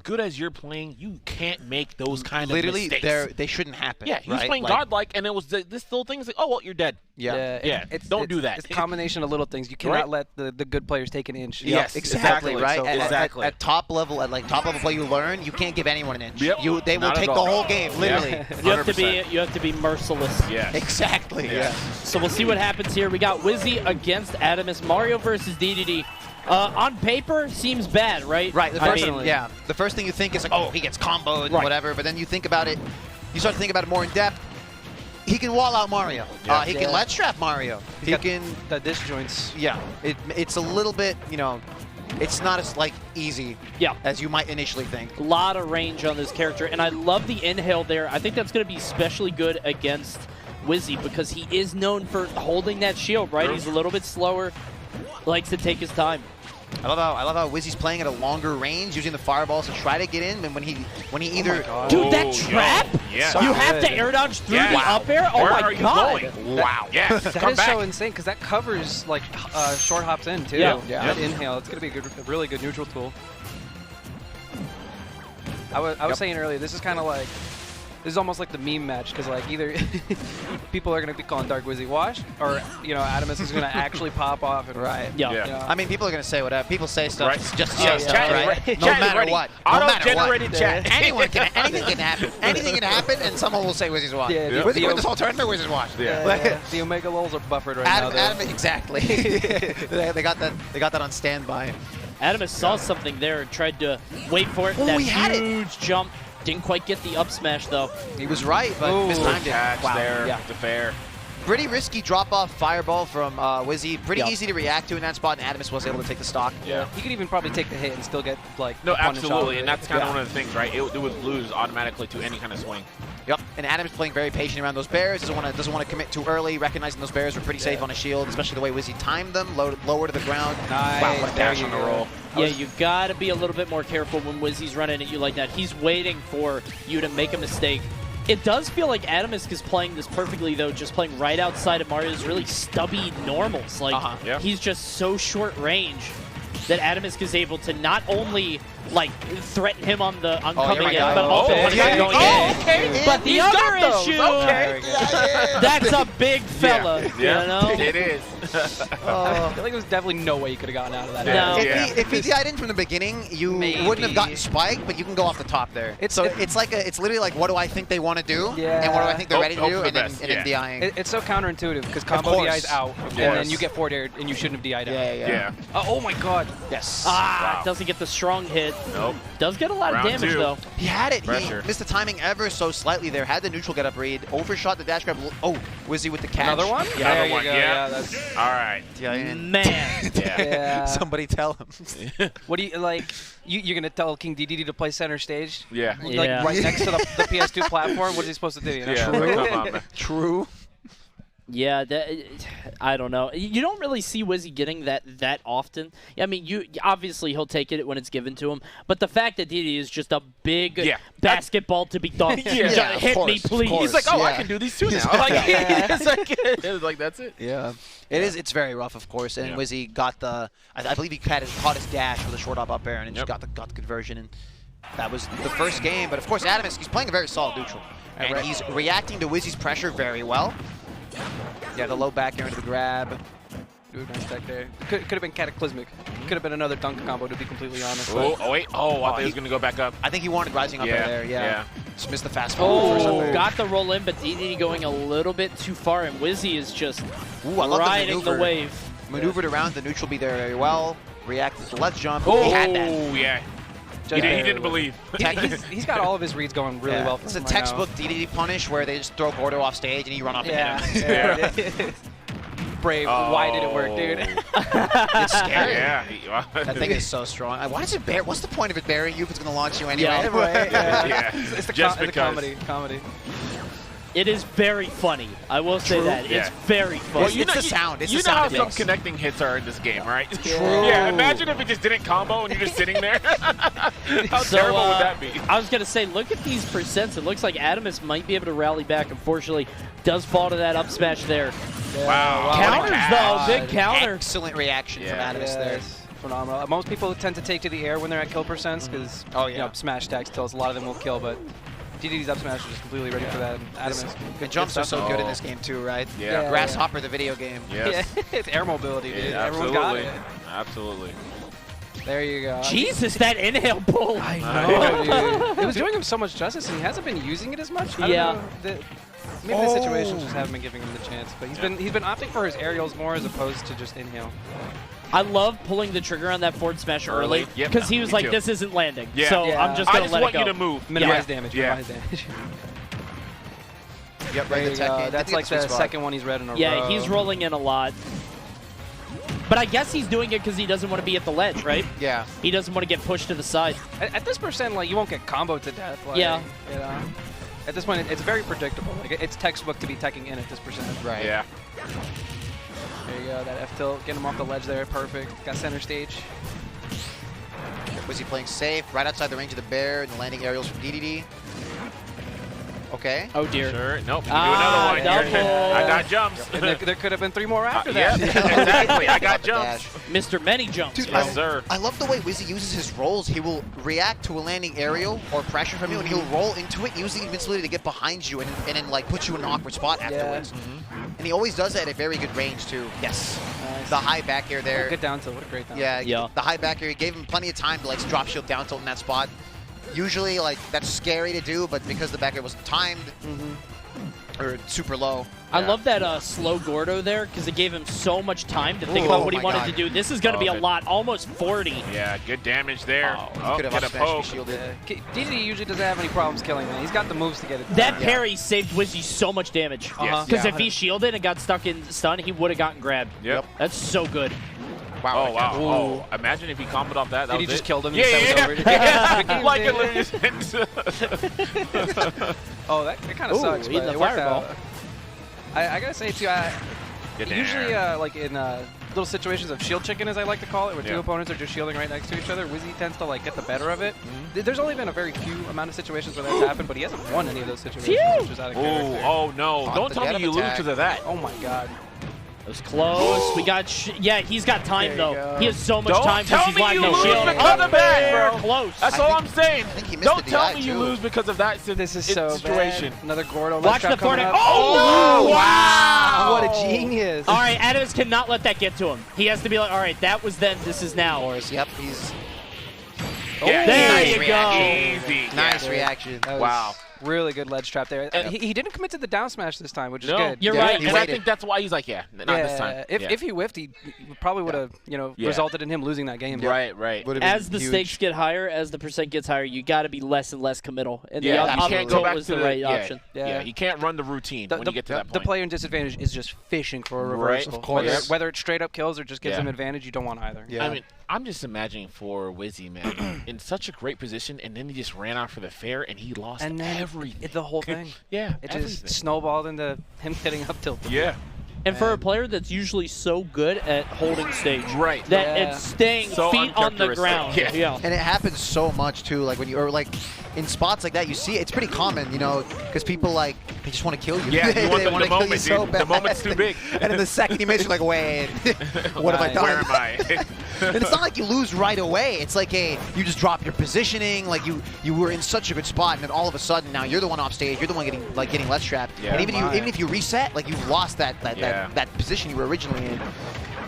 good as you're playing, you can't make those kind of Literally, mistakes. they shouldn't happen. Yeah, he was playing godlike, and it was this little thing. It's like, oh, well, you're dead. Yeah. Don't do that. It's a combination of little things. You cannot let the good players take an inch. Yes, exactly. Right. So At top level, at like top level play, you learn you can't give anyone an inch. Yep. They will take the whole game, literally. You have to be merciless. Yeah. Exactly. Yeah. So we'll see what happens here. We got Wizzy against Atomsk. Mario versus Dede. On paper, seems bad, right? Right. The first thing you think is like, oh, he gets comboed and whatever. But then you think about it, you start to think about it more in depth. He can wall out Mario. He can let trap Mario. He can the disjoints. Yeah. It's a little bit, it's not as easy as you might initially think. A lot of range on this character, and I love the inhale there. I think that's going to be especially good against Wizzy because he is known for holding that shield, right? He's a little bit slower, likes to take his time. I love how Wizzy's playing at a longer range, using the fireballs to try to get in. And when he either dude, that trap, you have to air dodge through the up air. Oh my god! Wow, that is so insane because that covers short hops in too. Yeah. That inhale, it's gonna be a really good neutral tool. I was saying earlier, this is kind of like. This is almost like the meme match because either people are going to be calling Dark Wizzy washed or Atomsk is going to actually pop off and I mean, people are going to say whatever. People say stuff just to say stuff, chat, right? No matter what. Auto-generated chat. Anything can happen. Anything can happen, and someone will say Wizzy's washed. Yeah, Wizzy won this whole tournament. Wizzy's washed. The Omega lulls are buffered right now. Exactly. they got that on standby. Atomsk saw something there and tried to wait for it. That huge jump. Didn't quite get the up smash though. He was right, but mistimed it. Wow. There, to fair. Pretty risky drop-off fireball from Wizzy. Pretty easy to react to in that spot, and Atomsk was able to take the stock. Yeah. He could even probably take the hit and still get No, absolutely, and that's kind of one of the things, right? It would lose automatically to any kind of swing. Yep, and Atomsk playing very patient around those bears. Doesn't want to commit too early, recognizing those bears were pretty safe on a shield, especially the way Wizzy timed them, lower to the ground. Nice. Wow, what a dash on the roll. Yeah, you gotta be a little bit more careful when Wizzy's running at you like that. He's waiting for you to make a mistake. It does feel like Atomsk is playing this perfectly, though, just playing right outside of Mario's really stubby normals. He's just so short range that Atomsk is able to not only threaten him on coming in, but also going in. But the other issue, that's a big fella, you know? It is. I feel like there was definitely no way you could have gotten out of that. No. If he died in from the beginning, you wouldn't have gotten spiked, but you can go off the top there. It's literally like, what do I think they want to do, and what do I think they're ready to do, and then DIing. It's so counterintuitive because combo DI's out, and then you get forward aired, and you shouldn't have DI'd out. Yeah. Oh my god. Yes. Doesn't get the strong hit. Nope. Does get a lot of damage, though. He had it. Pressure. He missed the timing ever so slightly there. Had the neutral get up read. Overshot the dash grab. Oh, Wizzy with the catch. Another one? Yeah, there one. You go. Yeah. That's... All right. Man. Yeah. Somebody tell him. What do you You're gonna tell King Dede to play center stage? Yeah. Right next to the PS2 platform. What is he supposed to do? Yeah. True. Yeah, I don't know. You don't really see Wizzy getting that often. I mean, obviously he'll take it when it's given to him, but the fact that Dede is just a big basketball to be dunked. Hit me, please. He's like, I can do these too now. It's like that's it. Yeah. It's very rough, of course, and Wizzy got the. I believe he caught his dash with a short up air, and just got the conversion, and that was the first game. But of course, Atomsk, he's playing a very solid neutral, and he's reacting to Wizzy's pressure very well. Yeah, the low back air into the grab. Dude, nice tech there. Could have been cataclysmic. Could have been another dunk combo, to be completely honest. Oh wait. I thought he was gonna go back up. I think he wanted rising up there. Yeah. Just missed the fast ball. Got the roll in, but Dede going a little bit too far, and Wizzy is just riding the wave. Maneuvered around the neutral be there very well. Reacted to the let's jump. He had that. Yeah. He didn't believe. He's got all of his reads going really well. It's a textbook DDD punish where they just throw Gordo off stage and you run up and hit him. Brave. Why did it work, dude? It's scary. Yeah. That thing is so strong. Why does it bear? What's the point of it burying you if it's going to launch you anyway? It's the comedy. It is very funny. I will say that. It's very funny. Well, it's the sound. It's you the sound know how some connecting hits are in this game, right? True. Yeah, imagine if it just didn't combo and you're just sitting there. How terrible would that be? I was going to say, look at these percents. It looks like Atomsk might be able to rally back. Unfortunately, does fall to that up smash there. Wow. Counters, though. Big counter. Excellent reaction from Atomsk there. phenomenal. Most people tend to take to the air when they're at kill percents because smash attacks tells a lot of them will kill, but Dede's up smash is just completely ready for that. And Atomsk. The jumps are so good in this game too, right? Yeah. Grasshopper, the video game. Yes. Yeah, it's air mobility, dude. Yeah, Everyone's got it. Absolutely. There you go. Jesus, that inhale pull. I know, dude. It was doing him so much justice, and he hasn't been using it as much. I don't know. Maybe the situations just haven't been giving him the chance, but he's been opting for his aerials more as opposed to just inhale. I love pulling the trigger on that forward smash early because he was like, "This isn't landing," so I'm just gonna let it go. I just want you to move. Minimize damage. Minimize damage. Yep, right. That's like the second one he's read in a row. Yeah, he's rolling in a lot. But I guess he's doing it because he doesn't want to be at the ledge, right? Yeah. He doesn't want to get pushed to the side. At this percent, like, you won't get comboed to death. Like, yeah. You know, at this point, it's very predictable. Like, it's textbook to be teching in at this percent. Right. Yeah. There you go. That F tilt, getting him off the ledge there. Perfect. Got center stage. Was he playing safe? Right outside the range of the bear and the landing aerials from Dede. Okay. Oh dear. Sure. Nope. You can do another one. Double. I got jumps. And there could have been 3 more after that. Yeah, exactly. I got jumps. Mr. Many Jumps. Dude, Yes, sir. I love the way Wizzy uses his rolls. He will react to a landing aerial or pressure from you, and he'll roll into it, using invincibility to get behind you and then like put you in an awkward spot afterwards. And he always does that at a very good range too. Yes. Nice. The high back air there. Good down tilt. What a great down. Yeah. The high back air. He gave him plenty of time to like drop shield down tilt in that spot. Usually, like, that's scary to do, but because the back air wasn't timed or super low. I love that slow Gordo there because it gave him so much time to think about what he wanted to do. This is going to be a lot, almost 40. Yeah, good damage there. Could have get a poke. shielded. Dede usually doesn't have any problems killing that. He's got the moves to get it done. That parry saved Wizzy so much damage. Because if he shielded and got stuck in stun, he would have gotten grabbed. Yep. That's so good. Wow. Oh, wow. Oh, imagine if he comboed off that. Did he just killed him? Yeah. Like a Oh, that kind of sucks. But the it fireball. I gotta say too, usually like in little situations of shield chicken, as I like to call it, where 2 opponents are just shielding right next to each other, Wizzy tends to like get the better of it. There's only been a very few amount of situations where that's happened, but he hasn't won any of those situations, which is out of character. Oh no! Don't tell me you lose because of that. Oh my god. It was close. We got, he's got time though. He has so much time because he's locked no shield. Because of that, bro. Close. That's all I'm saying. I think he missed Don't the tell DI me you too. lose because of that This is so situation. bad. Another Gordo. Watch the forward. Oh, wow! What a genius. All right, Atomsk cannot let that get to him. He has to be like, all right, that was then, this is now. Yep, he's... Yeah, there nice you reaction. go. Easy. Nice reaction. Wow. Really good ledge trap there. He didn't commit to the down smash this time, which is good. You're right. And I think that's why he's like, not this time. If he whiffed, he probably would have, resulted in him losing that game. Right. As the stakes get higher, as the percent gets higher, you got to be less and less committal. And you can't go back was to the right option. Yeah, you can't run the routine when you get to that point. The player in disadvantage is just fishing for a reversal. Of course. Whether it straight up kills or just gives him advantage, you don't want either. Yeah. I mean, I'm just imagining for Wizzy, man, in such a great position, and then he just ran out for the fair, and he lost everything. The whole thing. It just snowballed into him getting up tilted. Yeah. And for a player that's usually so good at holding stage, Right. that it's staying So feet on the uncharacteristic. ground. Yeah. And it happens so much too, like when you, or like in spots like that, you see it's pretty common, because people like, they just want to kill you. Yeah, they you want wanna the kill you moment, so dude. bad. The moment's too big. And in the second you miss, you're like, wait, what have I done? Where am I? And it's not like you lose right away. It's like you just drop your positioning. Like you were in such a good spot, and then all of a sudden now you're the one off stage. You're the one getting less trapped. Yeah. And even if you reset, like you've lost that position you were originally in.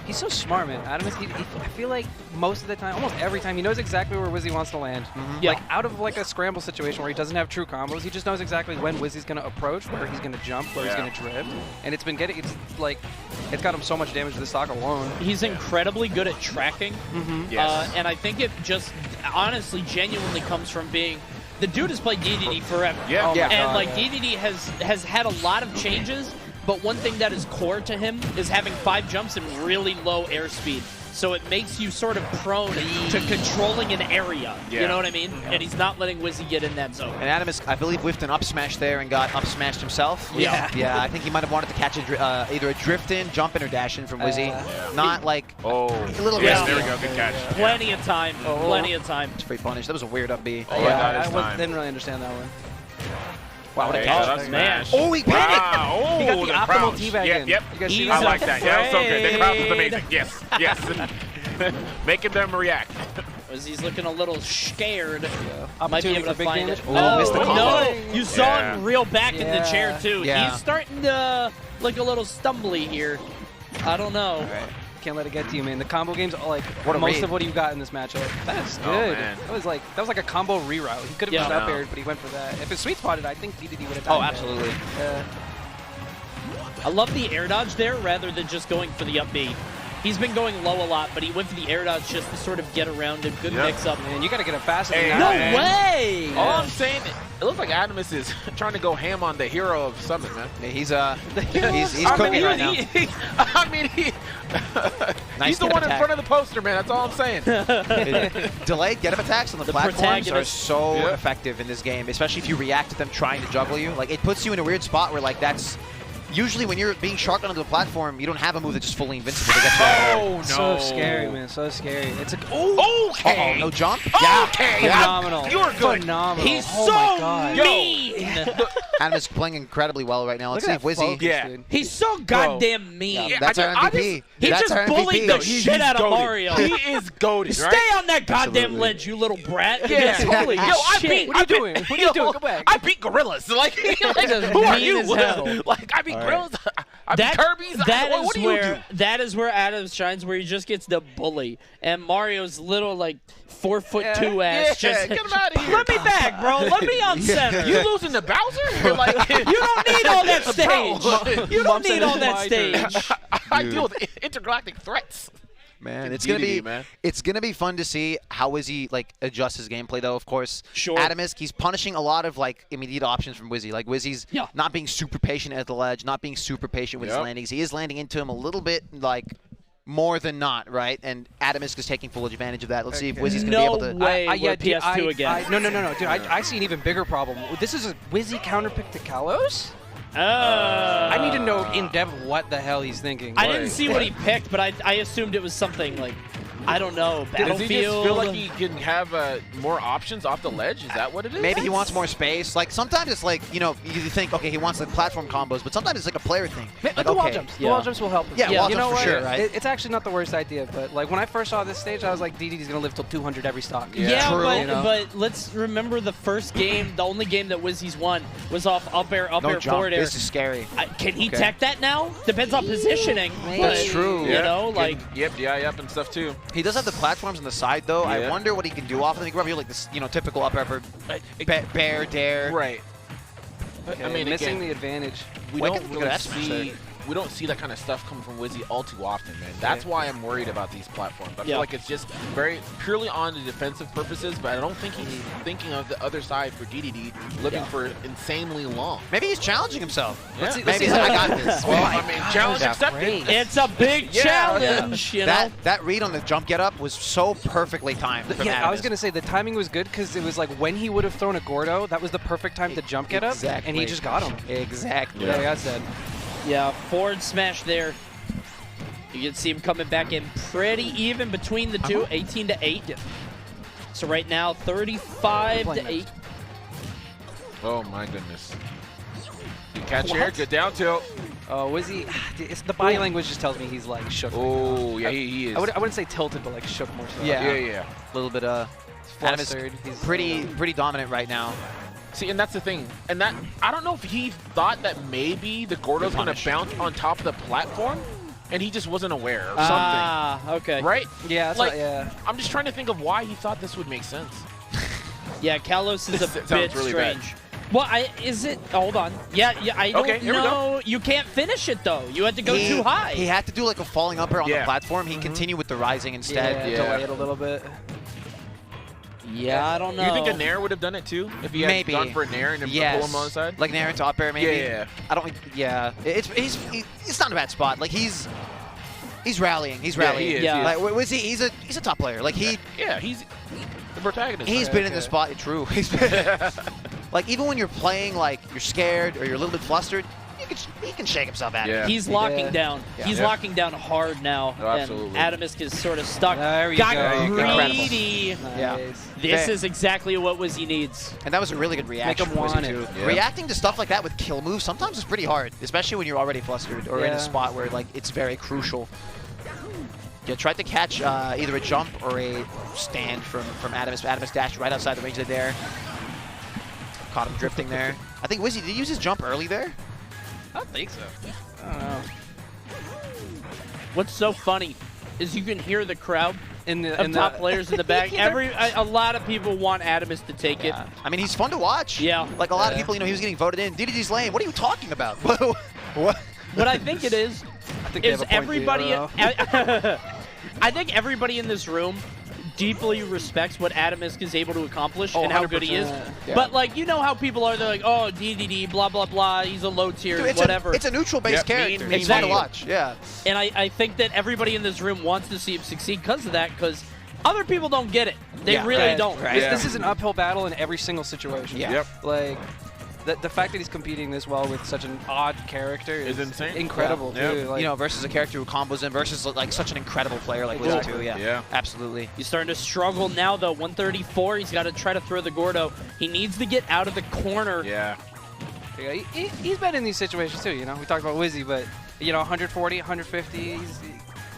He's so smart, man. Atomsk, I feel like most of the time, almost every time, he knows exactly where Wizzy wants to land. Like out of like a scramble situation where he doesn't have true combos, he just knows exactly when Wizzy's gonna approach, where he's gonna jump, where he's gonna drift, and it's got him so much damage to the stock alone. He's incredibly good at tracking, Yes. and I think it just honestly, genuinely comes from being. The dude has played Dede forever. Yeah. And like Dede has had a lot of changes. But one thing that is core to him is having 5 jumps and really low airspeed. So it makes you sort of prone to controlling an area. Yeah. You know what I mean? And he's not letting Wizzy get in that zone. And Atomsk, I believe, whiffed an up smash there and got up smashed himself. Yeah. Yeah, I think he might have wanted to catch either a drift in, jump in, or dash in from Wizzy. Not like a little Yeah, risky. there we go. Good catch. Plenty of time. Plenty of time. It's free punish. That was a weird up B. I didn't really understand that one. Wow, what a Okay, catch. that's man. smash. Oh, he panicked! Wow. Oh, He got the optimal crouch. teabag Yep, in. yep. You guys see He's that? I like that. Yeah, that was so good. The crouch was afraid. amazing. Yes, yes. Making them react. Wizzy's looking a little scared. Might be Opportunity able to for big find damage. it. Oh, missed the combo. No! You saw him reel back in the chair, too. Yeah. He's starting to look a little stumbly here. I don't know. Can't let it get to you, man. The combo games are like What a most read. of what you got in this matchup. That's good. man. That was like a combo reroute. He could have Yeah. just up aired, but he went for that. If it's sweet spotted, I think Dede would have done Oh, absolutely. I love the air dodge there rather than just going for the up B. He's been going low a lot, but he went for the air dodge just to sort of get around him. Good mix-up. Man, you got to get it faster Hey, than No that. way! All I'm saying, it looks like Atomsk is trying to go ham on the hero of Summit, man. Yeah, he's cooking right now. He's the one in front of the poster, man. That's all I'm saying. Delayed get-up attacks on the platforms are protagonist. so effective in this game, especially if you react to them trying to juggle you. Like, it puts you in a weird spot where, like, that's... Usually when you're being sharked onto the platform, you don't have a move that's just fully invincible to get you out of there. Oh, no. So scary, man. So scary. It's a Okay. Uh-oh, no jump? Okay. phenomenal. You're good. Phenomenal. He's oh so my God. mean! Atomsk playing incredibly well right now. Let's see Look if at that Wizzy... focus, Yeah. dude. He's so goddamn mean. That's our MVP. He That's just our bullied MVP. the shit out of goated. Mario. He is goated, Stay right? on that goddamn Absolutely. ledge, you little brat. Yeah. Holy Yo, I shit. beat- What are you doing? What are you doing? Go back. I beat gorillas. Like just who are mean you? as hell. Like, I beat gorillas. I beat That, Kirby's. What do you do? that is where Atomsk shines, where he just gets the bully. And Mario's little, like, 4'2" ass just... get him out of here. Let me back, bro. Let me on center. You losing to Bowser? You're like, You don't need all that stage. Bro. You Mom don't said need all it's that my turn. stage. I deal with intergalactic threats. Man, it's Dede, gonna be fun to see how Wizzy like adjusts his gameplay though. Of course, Sure. Atomsk, he's punishing a lot of like immediate options from Wizzy. Like Wizzy's not being super patient at the ledge, not being super patient with his landings. He is landing into him a little bit like more than not, right? And Atomsk is taking full advantage of that. Let's see if Wizzy's gonna be able to. way we're dude, PS2 again. No, dude. I see an even bigger problem. This is a Wizzy counterpick to Kalos? I need to know in depth what the hell he's thinking. I didn't see what he picked, but I assumed it was something like, I don't know, Does Battlefield. he just feel like he can have more options off the ledge? Is that what it is? Maybe he wants more space. Like sometimes it's like you think okay he wants the platform combos, but sometimes it's like a player thing. Like, the wall jumps. The wall jumps will help him. Yeah, wall you know jumps for what? sure, right? It's actually not the worst idea, but like when I first saw this stage, I was like, Dede's gonna live till 200 every stock. Yeah, True. but, You know? but let's remember the first game, the only game that Wizzy's won was off up air, No jump. forward air. This is scary. Can he tech that now? Depends on positioning. That's but, true. You know, like Yep, and stuff too. He does have the platforms on the side though. I Yeah. wonder what he can do off of them. He can probably do like this, typical up air for bear dare. Right. Okay, I mean, missing again, the advantage. we Look don't at really that see. We don't see that kind of stuff coming from Wizzy all too often, man. That's why I'm worried about these platforms. I feel like it's just very purely on the defensive purposes, but I don't think he's thinking of the other side for Dede looking for insanely long. Maybe he's challenging himself. Yeah. Maybe he's like, I got this. Well, I mean, challenge accepted. it's a big challenge, you know? That read on the jump get up was so perfectly timed. From Yeah, I was Atomsk. gonna say the timing was good because it was like when he would have thrown a Gordo, that was the perfect time to jump get up, and he just got him. Exactly. Like I said. Yeah, forward smash there. You can see him coming back in pretty even between the two, 18 to 8. So right now, 35 to 8. Oh my goodness. Good catch here, good down tilt. Oh, Wizzy, it's the body language just tells me he's like shook. Oh, yeah, he is. I wouldn't say tilted, but like shook more so. Yeah. Yeah. A little bit Flustered. Atomsk He's pretty dominant right now. See, and that's the thing. And that, I don't know if he thought that maybe the Gordo's going to bounce on top of the platform, and he just wasn't aware or something. Ah, okay. Right? Yeah, that's Like, what, yeah. I'm just trying to think of why he thought this would make sense. Yeah, Kalos is a Sounds bit really bad. strange. Well, is it? Hold on. Yeah, I don't Okay, here we know. You can't finish it though. You had to go too high. He had to do like a falling upper on the platform. He continued with the rising instead. Delay it a little bit. Yeah, I don't know. You think a Nair would have done it too if he had Maybe. gone for a Nair and then pull him on the side? Like Nair into up air, maybe. Yeah. I don't. Yeah. It's not a bad spot. Like he's rallying. He's rallying. he is, Yeah. Like Wizzy, he's a top player. Like he's the protagonist. been in the spot. True. He's been. Like even when you're playing, like you're scared or you're a little bit flustered, he can shake himself out. Yeah. He's locking down. Yeah. He's locking down hard now. Oh, absolutely. And Atomsk is sort of stuck. There you Got go. greedy. Yeah. Nice. This Fair. is exactly what Wizzy needs. And that was a really good reaction. him from Wizzy, want it. too. Yeah. Reacting to stuff like that with kill moves sometimes is pretty hard, especially when you're already flustered or in Yeah. a spot where like it's very crucial. Yeah, tried to catch either a jump or a stand from Atomsk. Atomsk dashed right outside the range of there. Caught him drifting there. I think Wizzy, did he use his jump early there? I don't think so. I don't know. What's so funny is you can hear the crowd In the top players in the back. A lot of people want Atomsk to take it. I mean, he's fun to watch. Yeah. Like a lot of people, you know, he was getting voted in. Dede's lane. What are you talking about? What? What I think it is everybody. I think everybody in this room deeply respects what Atomsk is able to accomplish and how good he is. Yeah. But like, you know how people are, they're like, oh, Dede, blah blah blah, he's a low tier, Dude, whatever. It's a neutral-based character. mean, It's fun to watch. Yeah. And I think that everybody in this room wants to see him succeed because of that, because other people don't get it. They really don't. Right. This is an uphill battle in every single situation. Yeah. Yep. Like, the fact that he's competing this well with such an odd character is insane. Incredible, Yeah. too. Like, You know, versus a character who combos in versus like such an incredible player like Wizzy too. Yeah. Yeah. Absolutely. He's starting to struggle now, though. 134, he's got to try to throw the Gordo. He needs to get out of the corner. Yeah. yeah, he's been in these situations, too, you know? We talked about Wizzy, but, you know, 140, 150,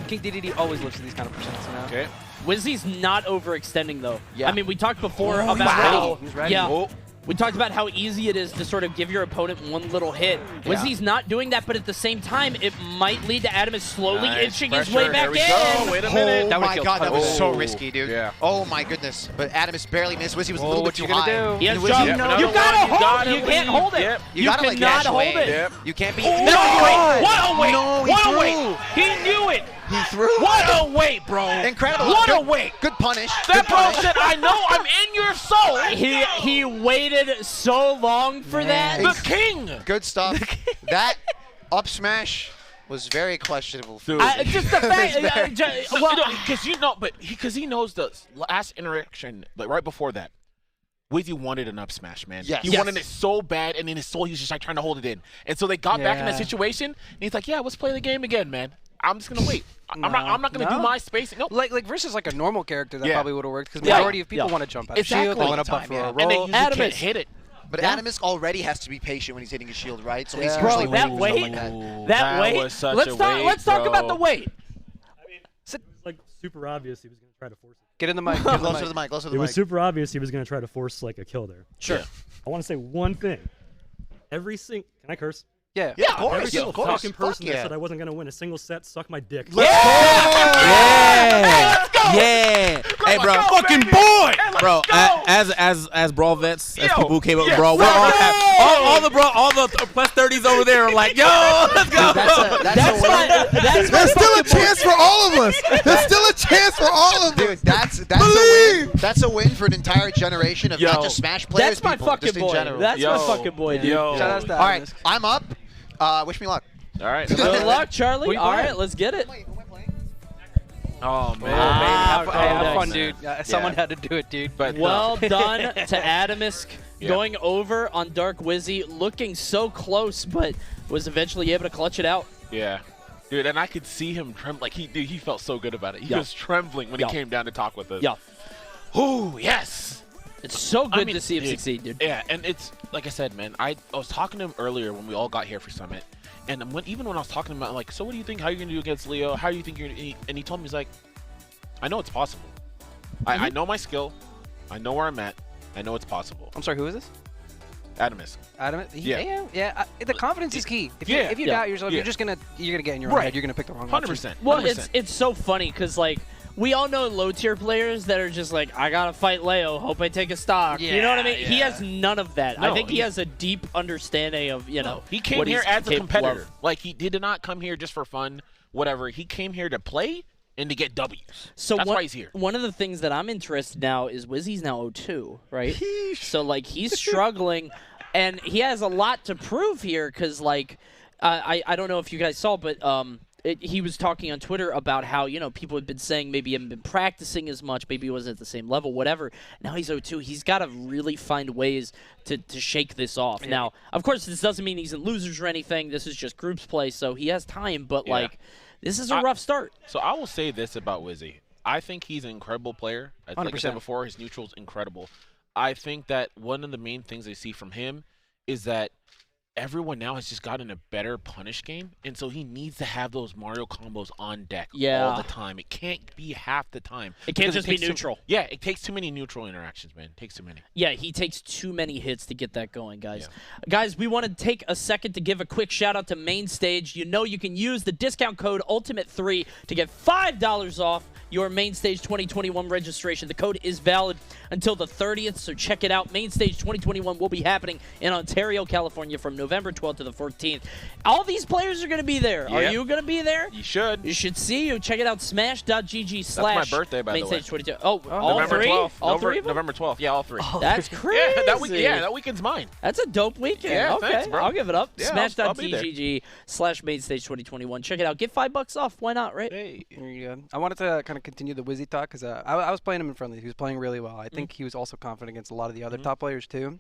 King Dede always looks at these kind of percents, you know? Okay. Wizzy's not overextending, though. Yeah. I mean, we talked before about he's how... ready. He's ready. Yeah. Oh. We talked about how easy it is to sort of give your opponent one little hit. Wizzy's not doing that, but at the same time, it might lead to Atomsk slowly inching his way back in. Wait a minute. Oh my god, that was so Oh. risky, dude. Yeah. Oh my goodness. But Atomsk barely missed. Wizzy was a little bit too gonna high. do? He has And Wizzy- jump. Yep, You another gotta one. You hold gotta it. You can't leave. hold it. Yep. You gotta like cannot dash hold away. it. Yep. You can't be. No, No, wait. What a wait. No, he What a threw. wait. He knew it. He threw. What a wait, bro. Incredible. What Good, a wait. Good punish. That Good bro punish. said, I know I'm in your soul. He waited so long for that. The king. Good stuff. That up smash was very questionable. Dude. Just the fact. Because he knows the last interaction, like right before that, Wizzy wanted an up smash, man. Yes. He wanted it so bad, and in his soul, he was just like trying to hold it in. And so they got back in that situation, and he's like, yeah, let's play the game again, man. I'm just gonna wait. I'm not gonna do my space. Nope. Like versus like a normal character that Yeah. probably would have worked because Yeah. majority of people Yeah. want to jump out of Exactly. shield, they want to All buff the for a time, roll. And they usually Atomsk. can't hit it. But Yeah. Atomsk already has to be patient when he's hitting his shield, right? So he's Yeah. usually Bro, that waiting for something wait. like that. That wait. was such Let's a talk. wait, Let's talk bro. about the wait. Like super obvious he was going to try to force it. Get in the mic. Get in the Closer to mic. the mic. Closer to It the was mic. super obvious he was going to try to force like a kill there. Sure. Yeah. I want to say one thing. Can I curse? Yeah. Yeah, of Every course. single Of course. fucking person Fuck that yeah. said I wasn't going to win a single set, suck my dick. Yeah. Hey, bro. Fucking boy. Bro, as brawl vets, as people who came up with yes, brawl, we're all the plus 30s over there are like, yo, let's go. That's a win. There's still a chance for all of us. There's still a chance for all of us. Dude, that's a win. That's a win for an entire generation of Yo. not just Smash players, That's my people, fucking just in boy. general. That's Yo. my fucking boy, dude. Yo. Shout out to All right, Atomsk. I'm up. Wish me luck. All right. Good luck, Charlie. Who you All playing? right, let's get it. Oh man. Wow. Have fun, Nice. dude. Someone had to do it, dude. But Well done to Atomsk. Yeah. Going over on Dark Wizzy, looking so close, but was eventually able to clutch it out. yeah. Dude, and I could see him tremble. Like he felt so good about it. He Yeah. was trembling when Yeah. he came down to talk with us. Yeah. Ooh, yes. It's so good mean, to see him dude, succeed, dude. Yeah, and it's like I said, man. I was talking to him earlier when we all got here for Summit, and even when I was talking to him, I'm like, so what do you think? How are you gonna do against Leo? How do you think you're gonna? And he told me, he's like, I know it's possible. I know my skill. I know where I'm at. I know it's possible. I'm sorry, who is this? Atomsk. Adam? Yeah. The confidence is key. If you Yeah. doubt yourself, Yeah. you're gonna get in your Right. head. You're gonna pick the wrong 100%. option. Well, 100%. it's so funny because, like, we all know low-tier players that are just like, I gotta fight Leo, hope I take a stock. You know what I mean? Yeah, He yeah. has none of that. No, I think he he- has a deep understanding of, you know, He came what here he's as a capable competitor. of. Like he did not come here just for fun, whatever. He came here to play and to get W's. So That's why he's here. One of the things that I'm interested now is Wizzy's now 0-2, right? So, like, he's struggling, and he has a lot to prove here because, like, I don't know if you guys saw, but he was talking on Twitter about how, you know, people had been saying maybe he hadn't been practicing as much, maybe he wasn't at the same level, whatever. Now he's 0-2. He's got to really find ways to shake this off. Yeah. Now, of course, this doesn't mean he's in losers or anything. This is just groups play, so he has time, but, Yeah. like, this is a rough start. So I will say this about Wizzy. I think he's an incredible player. Like I 100%. said before, his neutral's incredible. I think that one of the main things I see from him is that everyone now has just gotten a better punish game, and so he needs to have those Mario combos on deck all the time. It can't be half the time. It can't just be neutral. Yeah, it takes too many neutral interactions, man. It takes too many. Yeah, he takes too many hits to get that going, guys. Yeah. Guys, we want to take a second to give a quick shout-out to Main Stage. You know you can use the discount code ULTIMATE3 to get $5 off your Main Stage 2021 registration. The code is valid until the 30th, so check it out. Main Stage 2021 will be happening in Ontario, California from November 12th to the 14th. All these players are going to be there. Yep. Are you going to be there? You should. You should see you. Check it out, smash.gg/. That's my birthday, by the way. Main Stage 22. Oh, all November three? 12th. All three of them? November 12th. Yeah, all three. That's crazy. Yeah, that weekend's mine. That's a dope weekend. Yeah, okay, thanks, bro. I'll give it up. Yeah, Smash.gg/Mainstage 2021. Check it out. Get $5 off. Why not, right? Hey. There you go. I wanted to kind of continue the Wizzy talk because I was playing him in friendly. He was playing really well. I think he was also confident against a lot of the other top players too.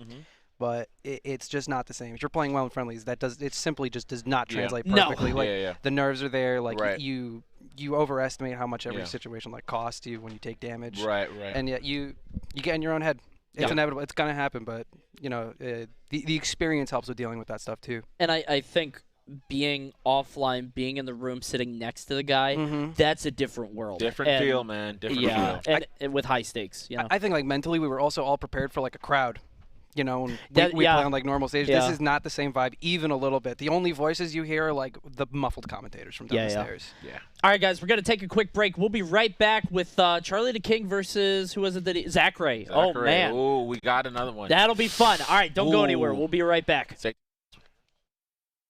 But it's just not the same. If you're playing well in friendlies, it simply just does not translate perfectly. No. Like the nerves are there. Like right. you overestimate how much every situation like costs you when you take damage. Right. And yet you get in your own head. It's inevitable. It's gonna happen. But you know, the experience helps with dealing with that stuff too. And I think being offline, being in the room, sitting next to the guy, that's a different world. Different feel, man. Different feel. And with high stakes. You know? I think like mentally we were also all prepared for like a crowd. You know, when we play on like normal stage. This is not the same vibe, even a little bit. The only voices you hear are like the muffled commentators from downstairs. Yeah. All right, guys, we're going to take a quick break. We'll be right back with Charlie the King versus, who was it? Zachary. Oh, man. Oh, we got another one. That'll be fun. All right, don't go anywhere. We'll be right back.